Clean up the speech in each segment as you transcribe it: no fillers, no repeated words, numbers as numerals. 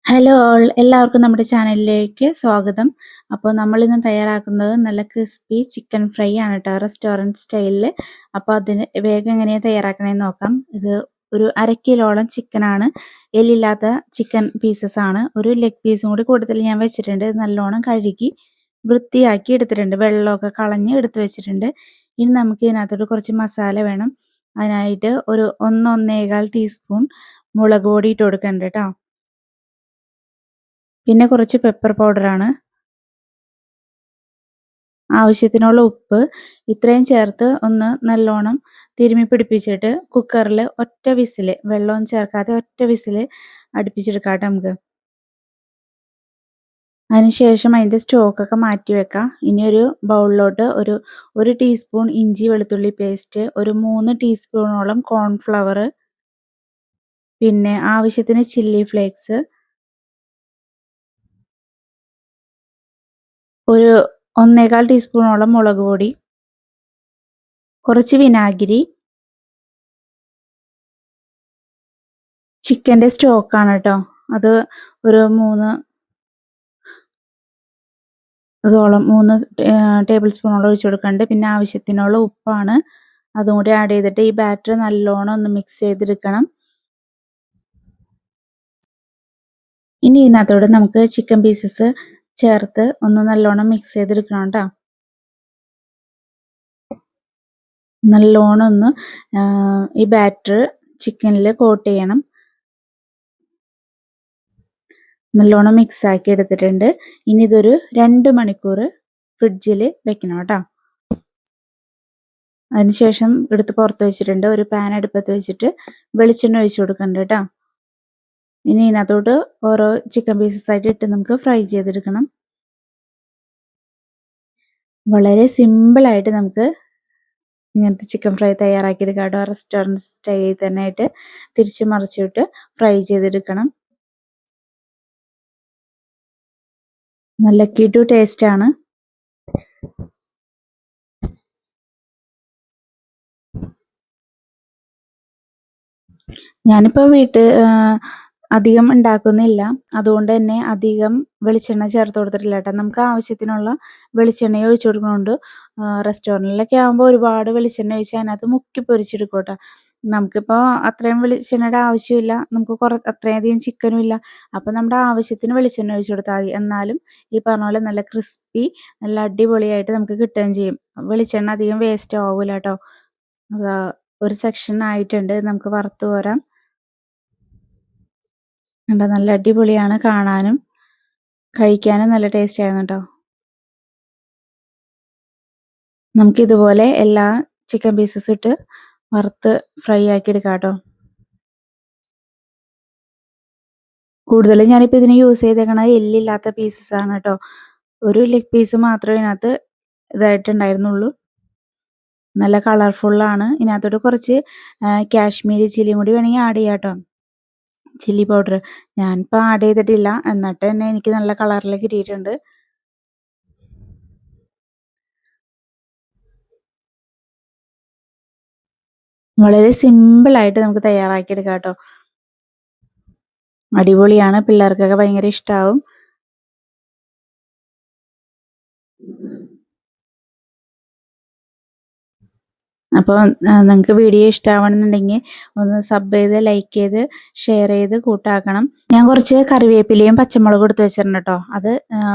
Hello all എല്ലാവർക്കും നമ്മുടെ ചാനലിലേക്ക് സ്വാഗതം. അപ്പോൾ നമ്മളിന്ന് തയ്യാറാക്കുന്നത് നല്ല ക്രിസ്പി ചിക്കൻ ഫ്രൈ ആണ് കേട്ടോ, റെസ്റ്റോറൻറ്റ് സ്റ്റൈലിൽ. അപ്പോൾ അതിന് വേഗം എങ്ങനെയാണ് തയ്യാറാക്കണമെന്ന് നോക്കാം. ഇത് ഒരു 1/2 കിലോളം ചിക്കനാണ്, എല്ലില്ലാത്ത ചിക്കൻ പീസസ് ആണ്. ഒരു ലെഗ് പീസും കൂടി കൂടുതൽ ഞാൻ വെച്ചിട്ടുണ്ട്. ഇത് നല്ലോണം കഴുകി വൃത്തിയാക്കി എടുത്തിട്ടുണ്ട്, വെള്ളമൊക്കെ കളഞ്ഞ് എടുത്ത് വെച്ചിട്ടുണ്ട്. ഇനി നമുക്ക് ഇതിനകത്തോട്ട് കുറച്ച് മസാല വേണം. അതിനായിട്ട് ഒരു 1-1.25 ടീസ്പൂൺ മുളക് പൊടി ഇട്ട് കൊടുക്കുന്നുണ്ട് കേട്ടോ. പിന്നെ കുറച്ച് പെപ്പർ പൗഡറാണ്, ആവശ്യത്തിനുള്ള ഉപ്പ്, ഇത്രയും ചേർത്ത് ഒന്ന് നല്ലോണം തിരുമ്മി പിടിപ്പിച്ചിട്ട് കുക്കറിൽ ഒറ്റ വിസിൽ, വെള്ളമൊന്നും ചേർക്കാതെ ഒറ്റ വിസിൽ അടുപ്പിച്ചെടുക്കാം കേട്ടോ നമുക്ക്. അതിനുശേഷം അതിൻ്റെ സ്റ്റോക്കൊക്കെ മാറ്റി വെക്കാം. ഇനി ഒരു ബൗളിലോട്ട് ഒരു ടീസ്പൂൺ ഇഞ്ചി വെളുത്തുള്ളി പേസ്റ്റ്, ഒരു 3 ടീസ്പൂണോളം കോൺഫ്ലവർ, പിന്നെ ആവശ്യത്തിന് ചില്ലി ഫ്ലേക്സ്, ഒരു 1.25 ടീസ്പൂണോളം മുളക് പൊടി, കുറച്ച് വിനാഗിരി, ചിക്കൻ്റെ സ്റ്റോക്കാണ് കേട്ടോ, അത് ഒരു 3 ടേബിൾ സ്പൂണോളം ഒഴിച്ചു കൊടുക്കുന്നുണ്ട്. പിന്നെ ആവശ്യത്തിനുള്ള ഉപ്പാണ്, അതും കൂടി ആഡ് ചെയ്തിട്ട് ഈ ബാറ്റർ നല്ലോണം ഒന്ന് മിക്സ് ചെയ്തെടുക്കണം. ഇനി ഇതിനകത്തോടെ നമുക്ക് ചിക്കൻ പീസസ് ചേർത്ത് ഒന്ന് നല്ലോണം മിക്സ് ചെയ്തെടുക്കണം കേട്ടോ. നല്ലോണം ഒന്ന് ഈ ബാറ്റർ ചിക്കനിൽ കോട്ട് ചെയ്യണം. നല്ലോണം മിക്സ് ആക്കി എടുത്തിട്ടുണ്ട്. ഇനി ഇതൊരു 2 മണിക്കൂർ ഫ്രിഡ്ജിൽ വെക്കണം കേട്ടോ. അതിനുശേഷം എടുത്ത് പുറത്ത് വെച്ചിട്ടുണ്ട്. ഒരു പാൻ അടുപ്പത്ത് വെച്ചിട്ട് വെളിച്ചെണ്ണ ഒഴിച്ചു കൊടുക്കുന്നുണ്ട് കേട്ടോ. ഇനി ഇതിനകത്തോട്ട് ഓരോ ചിക്കൻ പീസസ് ആയിട്ട് ഇട്ട് നമുക്ക് ഫ്രൈ ചെയ്തെടുക്കണം. വളരെ സിമ്പിളായിട്ട് നമുക്ക് ഇങ്ങനത്തെ ചിക്കൻ ഫ്രൈ തയ്യാറാക്കിയെടുക്കാം കേട്ടോ. റെസ്റ്റോറൻറ്റ് സ്റ്റൈലിൽ തന്നെ ആയിട്ട് തിരിച്ച് മറിച്ചിട്ട് ഫ്രൈ ചെയ്തെടുക്കണം. നല്ല കിടു ടേസ്റ്റാണ്. ഞാനിപ്പോൾ അധികം ഉണ്ടാക്കുന്നില്ല, അതുകൊണ്ട് തന്നെ അധികം വെളിച്ചെണ്ണ ചേർത്ത് കൊടുത്തിട്ടില്ല കേട്ടോ. നമുക്ക് ആവശ്യത്തിനുള്ള വെളിച്ചെണ്ണ ഒഴിച്ചു കൊടുക്കുന്നുണ്ട്. റെസ്റ്റോറൻറ്റിലൊക്കെ ആകുമ്പോൾ ഒരുപാട് വെളിച്ചെണ്ണ ഒഴിച്ച് അതിനകത്ത് മുക്കി പൊരിച്ചെടുക്കും കേട്ടോ. നമുക്കിപ്പോൾ അത്രയും വെളിച്ചെണ്ണയുടെ ആവശ്യമില്ല, നമുക്ക് അത്രയധികം ചിക്കനും ഇല്ല. അപ്പോൾ നമ്മുടെ ആവശ്യത്തിന് വെളിച്ചെണ്ണ ഒഴിച്ചു കൊടുത്താൽ മതി. എന്നാലും ഈ പറഞ്ഞ പോലെ നല്ല ക്രിസ്പി, നല്ല അടിപൊളിയായിട്ട് നമുക്ക് കിട്ടുകയും ചെയ്യും. വെളിച്ചെണ്ണ അധികം വേസ്റ്റ് ആവില്ല കേട്ടോ. ഒരു സെക്ഷൻ ആയിട്ടുണ്ട്, നമുക്ക് വറുത്ത് കോരാം. നല്ല അടിപൊളിയാണ്, കാണാനും കഴിക്കാനും നല്ല ടേസ്റ്റ് ആയിരുന്നു കേട്ടോ. നമുക്കിതുപോലെ എല്ലാ ചിക്കൻ പീസസും ഇട്ട് വറുത്ത് ഫ്രൈ ആക്കി എടുക്കാം കേട്ടോ. കൂടുതലും ഞാനിപ്പോൾ ഇതിന് യൂസ് ചെയ്തേക്കണത് എല്ലില്ലാത്ത പീസസ് ആണ് കേട്ടോ. ഒരു ലെഗ് പീസ് മാത്രമേ ഇതിനകത്ത് ഇതായിട്ടുണ്ടായിരുന്നുള്ളൂ. നല്ല കളർഫുള്ളാണ്. ഇതിനകത്തോട്ട് കുറച്ച് കാശ്മീരി ചില്ലിയും കൂടി വേണമെങ്കിൽ ആഡ് ചെയ്യാം കേട്ടോ, ചില്ലി പൗഡർ. ഞാനിപ്പോൾ ആഡ് ചെയ്തിട്ടില്ല, എന്നിട്ട് തന്നെ എനിക്ക് നല്ല കളറിൽ കിട്ടിയിട്ടുണ്ട്. വളരെ സിമ്പിളായിട്ട് നമുക്ക് തയ്യാറാക്കിയെടുക്കാം കേട്ടോ. അടിപൊളിയാണ്, പിള്ളേർക്കൊക്കെ ഭയങ്കര ഇഷ്ടമാവും. അപ്പോൾ നിങ്ങൾക്ക് വീഡിയോ ഇഷ്ടമാവണമെന്നുണ്ടെങ്കിൽ ഒന്ന് സബ് ചെയ്ത്, ലൈക്ക് ചെയ്ത്, ഷെയർ ചെയ്ത് കൂട്ടാക്കണം. ഞാൻ കുറച്ച് കറിവേപ്പിലയും പച്ചമുളകും എടുത്ത് വെച്ചിട്ടുണ്ട് കേട്ടോ. അത്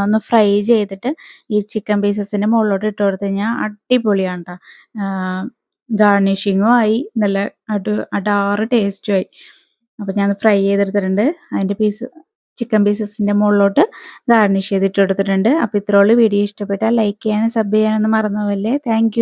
ഒന്ന് ഫ്രൈ ചെയ്തിട്ട് ഈ ചിക്കൻ പീസസിൻ്റെ മുകളിലോട്ട് ഇട്ട് കൊടുത്തു കഴിഞ്ഞാൽ അടിപൊളിയാണ് കേട്ടോ. ഗാർണിഷിങ്ങും ആയി, നല്ല അടാറ് ടേസ്റ്റും ആയി. അപ്പോൾ ഞാൻ ഫ്രൈ ചെയ്തെടുത്തിട്ടുണ്ട്. അതിൻ്റെ ചിക്കൻ പീസസിൻ്റെ മുകളിലോട്ട് ഗാർണിഷ് ചെയ്തിട്ട് എടുത്തിട്ടുണ്ട്. അപ്പോൾ ഇത്രയുള്ള വീഡിയോ ഇഷ്ടപ്പെട്ടാൽ ലൈക്ക് ചെയ്യാനും സബ് ചെയ്യാനൊന്നും മറന്നു പോകല്ലേ. താങ്ക്